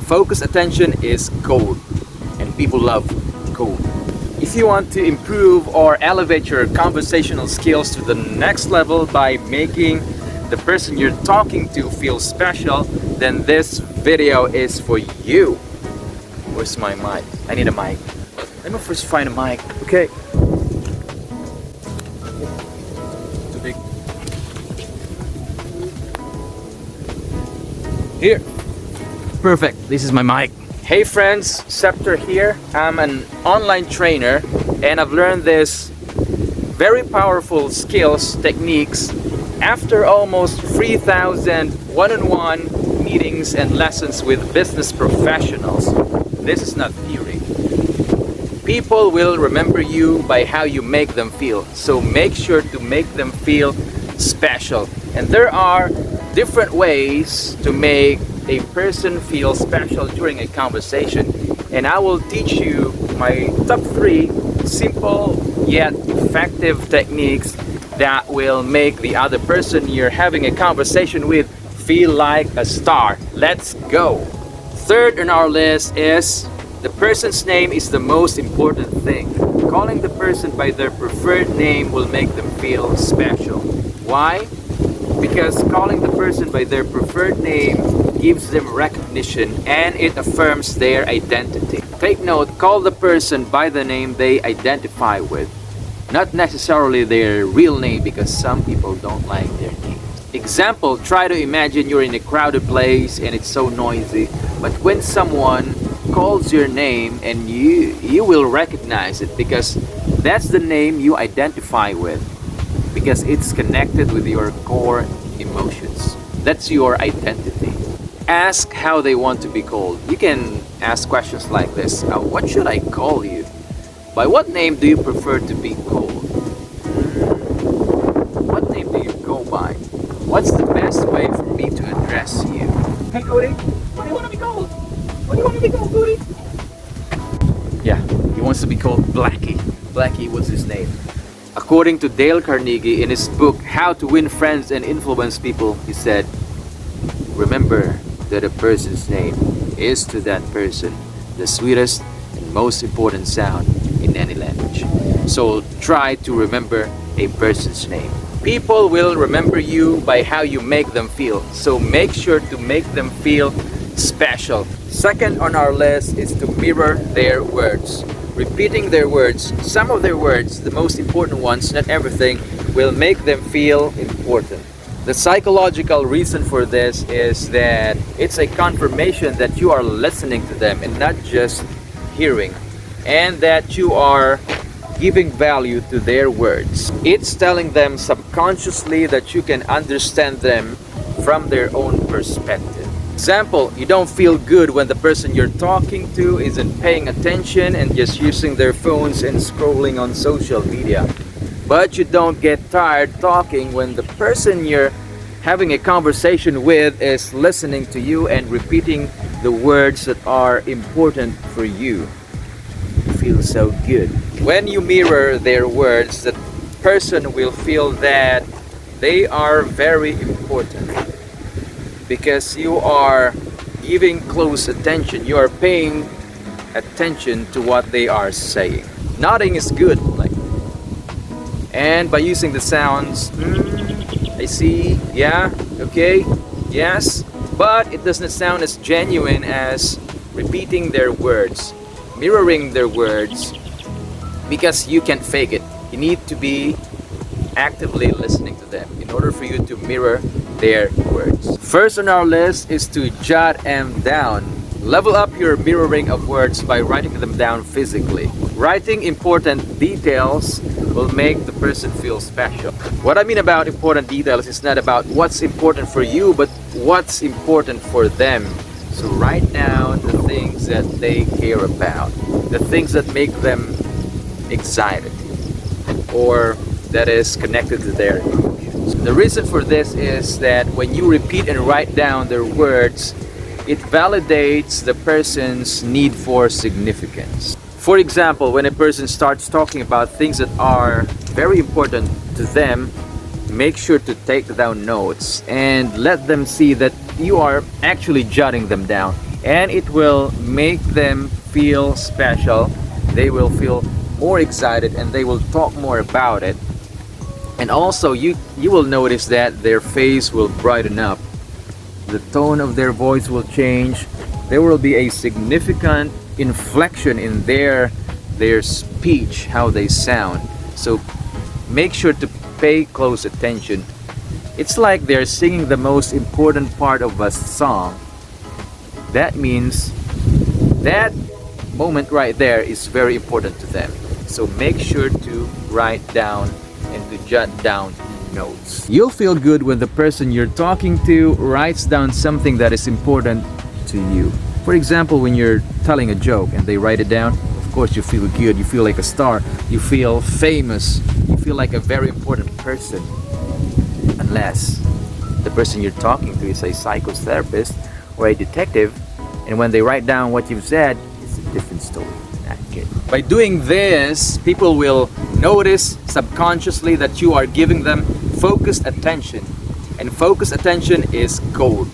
Focus attention is gold, and people love gold. If you want to improve or elevate your conversational skills to the next level by making the person you're talking to feel special, then this video is for you. Where's my mic? I need a mic. Let me first find a mic. Okay. Too big. Here. Perfect. This is my mic. Hey friends, Scepter here. I'm an online trainer and I've learned this very powerful skills, techniques after almost 3,000 one-on-one meetings and lessons with business professionals. This is not theory. People will remember you by how you make them feel. So make sure to make them feel special. And there are different ways to make a person feel special during a conversation, and I will teach you my top 3 simple yet effective techniques that will make the other person you're having a conversation with feel like a star. Let's go! Third on our list is the person's name is the most important thing. Calling the person by their preferred name will make them feel special. Why? Because calling the person by their preferred name gives them recognition and it affirms their identity. Take note, call the person by the name they identify with, not necessarily their real name, because some people don't like their name. Example, try to imagine you're in a crowded place and it's so noisy, but when someone calls your name and you will recognize it because that's the name you identify with, because it's connected with your core emotions. That's your identity. Ask how they want to be called. You can ask questions like this. What should I call you? By what name do you prefer to be called? What name do you go by? What's the best way for me to address you? Hey Cody, what do you want to be called? What do you want to be called, Cody? Yeah, he wants to be called Blackie. Blackie, what's his name? According to Dale Carnegie in his book How to Win Friends and Influence People, he said, remember that a person's name is to that person the sweetest and most important sound in any language. So try to remember a person's name. People will remember you by how you make them feel. So make sure to make them feel special. Second on our list is to mirror their words. Repeating their words, some of their words, the most important ones, not everything, will make them feel important. The psychological reason for this is that it's a confirmation that you are listening to them and not just hearing, and that you are giving value to their words. It's telling them subconsciously that you can understand them from their own perspective. Example, you don't feel good when the person you're talking to isn't paying attention and just using their phones and scrolling on social media. But you don't get tired talking when the person you're having a conversation with is listening to you and repeating the words that are important for you. You feel so good. When you mirror their words, the person will feel that they are very important because you are giving close attention. You are paying attention to what they are saying. Nodding is good, and by using the sounds, I see, yeah, okay, yes, but it doesn't sound as genuine as repeating their words, mirroring their words, because you can't fake it. You need to be actively listening to them in order for you to mirror their words. First on our list is to jot them down. Level up your mirroring of words by writing them down physically. Writing important details will make the person feel special. What I mean about important details is not about what's important for you, but what's important for them. So write down the things that they care about, the things that make them excited, or that is connected to their emotions. The reason for this is that when you repeat and write down their words, it validates the person's need for significance. For example, when a person starts talking about things that are very important to them, make sure to take down notes and let them see that you are actually jotting them down and it will make them feel special. They will feel more excited and they will talk more about it. And also you will notice that their face will brighten up, the tone of their voice will change, there will be a significant inflection in their speech, how they sound. So make sure to pay close attention. It's like they're singing the most important part of a song. That means that moment right there is very important to them. So make sure to write down and to jot down notes. You'll feel good when the person you're talking to writes down something that is important to you. For example, when you're telling a joke and they write it down, of course you feel good, you feel like a star, you feel famous, you feel like a very important person. Unless the person you're talking to is a psychotherapist or a detective, and when they write down what you've said, it's a different story. Not good. By doing this, people will notice subconsciously that you are giving them focused attention, and focused attention is gold,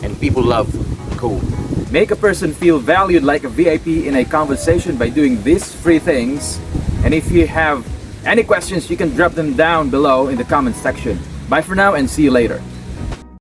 and people love gold. Make a person feel valued like a VIP in a conversation by doing these 3 things. And if you have any questions, you can drop them down below in the comment section. Bye for now and see you later.